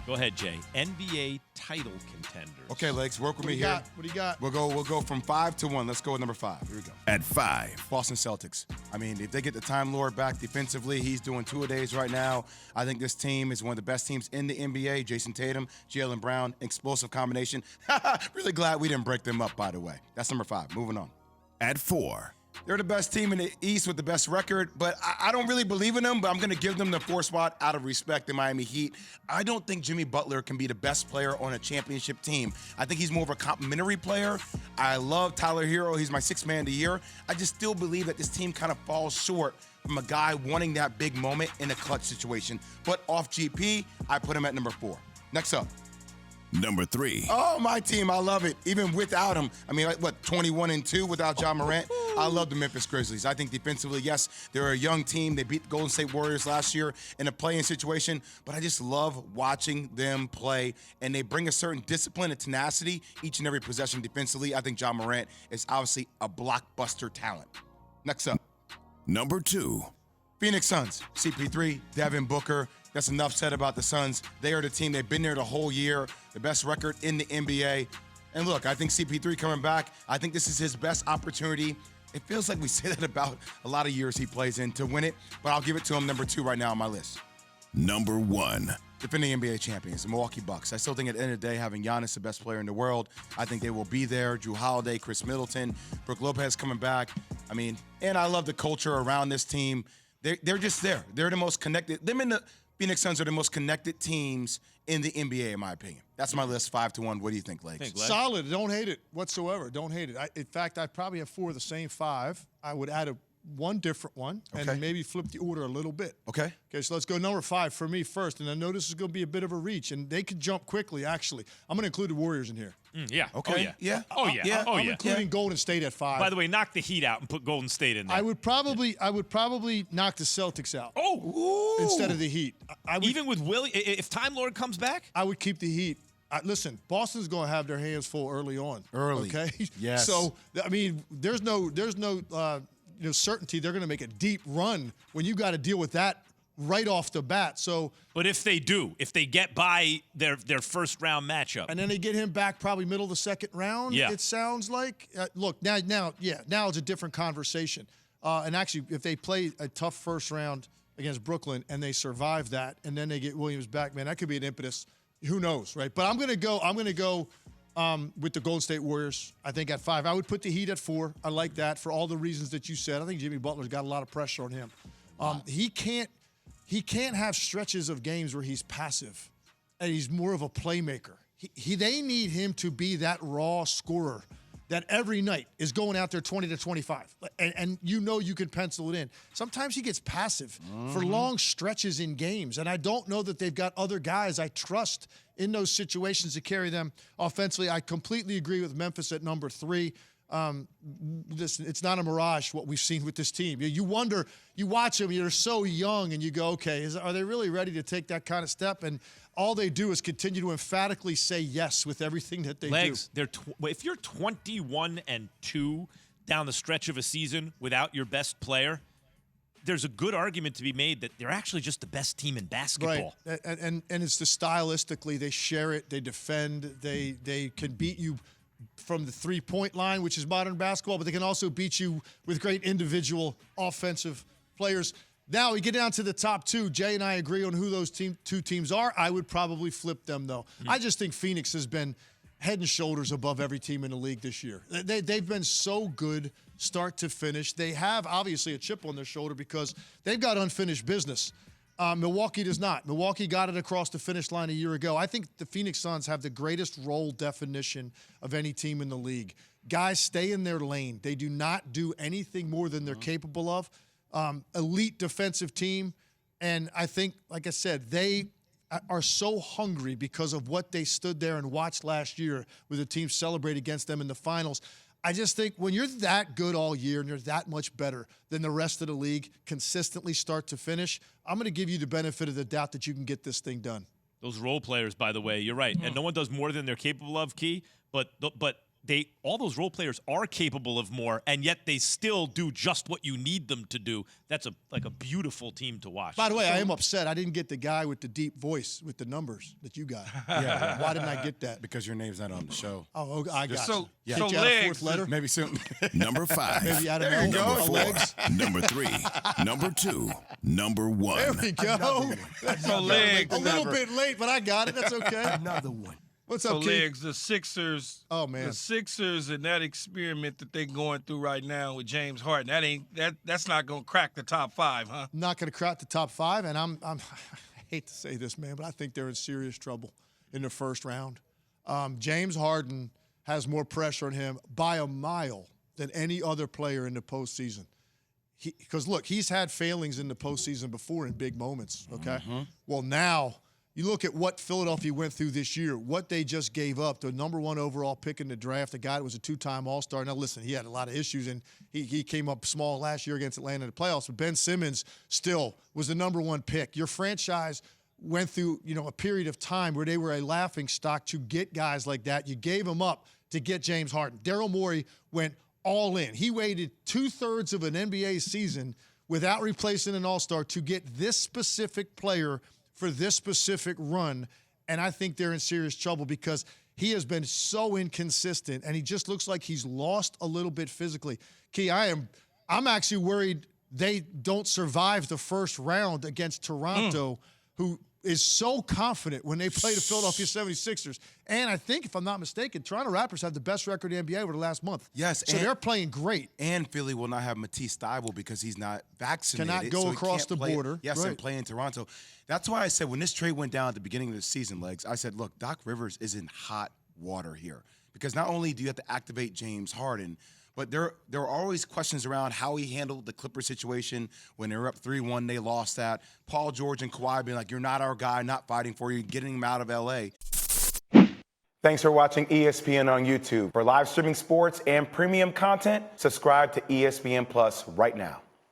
Go ahead, Jay. NBA title contenders. Okay, Legs, work with me here. What do you got? We'll go from 5 to 1. Let's go with number 5. Here we go. At 5. Boston Celtics. I mean, if they get the Time Lord back defensively, he's doing two-a-days right now. I think this team is one of the best teams in the NBA. Jason Tatum, Jaylen Brown, explosive combination. Really glad we didn't break them up, by the way. That's number 5. Moving on. At 4. They're the best team in the East with the best record, but I don't really believe in them, but I'm going to give them the 4 spot out of respect, the Miami Heat. I don't think Jimmy Butler can be the best player on a championship team. I think he's more of a complimentary player. I love Tyler Hero. He's my 6th man of the year. I just still believe that this team kind of falls short from a guy wanting that big moment in a clutch situation. But off GP, I put him at number 4. Next up. Number 3. Oh, my team, I love it. Even without him, I mean, 21-2 without Ja Morant. I love the Memphis Grizzlies. I think defensively, yes, they're a young team. They beat the Golden State Warriors last year in a play-in situation, but I just love watching them play, and they bring a certain discipline and tenacity each and every possession defensively. I think Ja Morant is obviously a blockbuster talent. Next up. Number 2. Phoenix Suns, CP3, Devin Booker. That's enough said about the Suns. They are the team. They've been there the whole year, the best record in the NBA. And look, I think CP3 coming back, I think this is his best opportunity. It feels like we say that about a lot of years he plays in to win it, but I'll give it to him number 2 right now on my list. Number 1. Defending NBA champions, the Milwaukee Bucks. I still think at the end of the day, having Giannis the best player in the world, I think they will be there. Drew Holiday, Chris Middleton, Brook Lopez coming back. I mean, and I love the culture around this team. They're just there. They're the most connected. Them and the Phoenix Suns are the most connected teams in the NBA, in my opinion. That's my list, 5 to 1. What do you think, Legs? Solid. Don't hate it whatsoever. Don't hate it. In fact, I probably have 4 of the same 5. I would add one different one and maybe flip the order a little bit. Okay. Okay, so let's go number 5 for me first. And I know this is going to be a bit of a reach, and they could jump quickly, actually. I'm going to include the Warriors in here. Yeah. Okay. Oh, yeah. I'm including Golden State at 5. By the way, knock the Heat out and put Golden State in there. I would probably knock the Celtics out. Oh. Instead of the Heat. Even with Willie, if Time Lord comes back? I would keep the Heat. Listen, Boston's going to have their hands full early on. Okay? Yes. So, I mean, there's no certainty they're going to make a deep run when you got to deal with that right off the bat. So, but if they get by their first round matchup, and then they get him back probably middle of the second round, it sounds like. Look, now it's a different conversation. And actually, if they play a tough first round against Brooklyn and they survive that, and then they get Williams back, man, that could be an impetus. Who knows, right? But I'm gonna go with the Golden State Warriors. I think at 5. I would put the Heat at 4. I like that for all the reasons that you said. I think Jimmy Butler's got a lot of pressure on him. He can't have stretches of games where he's passive, and he's more of a playmaker. They need him to be that raw scorer that every night is going out there 20 to 25, and you can pencil it in. Sometimes he gets passive for long stretches in games, and I don't know that they've got other guys I trust in those situations to carry them offensively. I completely agree with Memphis at number 3. Listen, it's not a mirage what we've seen with this team. You wonder, you watch them, you're so young, and you go, okay, are they really ready to take that kind of step? And all they do is continue to emphatically say yes with everything that they do. If you're 21-2 down the stretch of a season without your best player, there's a good argument to be made that they're actually just the best team in basketball. Right, and it's the stylistically, they share it, they defend, they can beat you from the three-point line, which is modern basketball, but they can also beat you with great individual offensive players. Now we get down to the top 2. Jay and I agree on who those two teams are. I would probably flip them, though. I just think Phoenix has been head and shoulders above every team in the league this year. They've been so good start to finish. They have, obviously, a chip on their shoulder because they've got unfinished business. Milwaukee does not. Milwaukee got it across the finish line a year ago. I think the Phoenix Suns have the greatest role definition of any team in the league. Guys stay in their lane. They do not do anything more than they're capable of. Elite defensive team. And I think, like I said, they are so hungry because of what they stood there and watched last year with the team celebrate against them in the finals. I just think when you're that good all year and you're that much better than the rest of the league, consistently start to finish, I'm going to give you the benefit of the doubt that you can get this thing done. Those role players, by the way, you're right. And no one does more than they're capable of, Key. But all those role players are capable of more, and yet they still do just what you need them to do. That's a beautiful team to watch. By the way, I am upset. I didn't get the guy with the deep voice with the numbers that you got. Yeah. Why didn't I get that? Because your name's not on the show. Oh, I got so, you. So you legs. Fourth letter? Maybe soon. Number 5. Maybe out of Number elbow, 4. legs. Number 3. Number 2. Number 1. There we go. So legs. A little bit late, but I got it. That's okay. Another one. What's So up, Keith? legs, the Sixers. Oh, man. The Sixers and that experiment that they're going through right now with James Harden, that's not gonna crack the top 5, huh? Not going to crack the top 5, and I hate to say this, man, but I think they're in serious trouble in the first round. James Harden has more pressure on him by a mile than any other player in the postseason. Because, look, he's had failings in the postseason before in big moments, okay? Mm-hmm. Well, now you look at what Philadelphia went through this year, what they just gave up, the number 1 overall pick in the draft, a guy that was a 2-time All-Star. Now, listen, he had a lot of issues, and he came up small last year against Atlanta in the playoffs, but Ben Simmons still was the number 1 pick. Your franchise went through, a period of time where they were a laughingstock to get guys like that. You gave them up to get James Harden. Daryl Morey went all in. He waited 2/3 of an NBA season without replacing an All-Star to get this specific player for this specific run, and I think they're in serious trouble because he has been so inconsistent, and he just looks like he's lost a little bit physically. Key, I'm actually worried they don't survive the first round against Toronto, who is so confident when they play the Philadelphia 76ers. And I think, if I'm not mistaken, Toronto Raptors have the best record in the NBA over the last month. Yes. So they're playing great. And Philly will not have Matisse Thybulle because he's not vaccinated. Cannot go so across the border. Yes, right. And play in Toronto. That's why I said when this trade went down at the beginning of the season, Legs, I said, look, Doc Rivers is in hot water here. Because not only do you have to activate James Harden, but there are always questions around how he handled the Clippers situation when they were up 3-1. They lost that. Paul George and Kawhi being like, you're not our guy, not fighting for you, getting him out of L.A. Thanks for watching ESPN on YouTube. For live streaming sports and premium content, subscribe to ESPN Plus right now.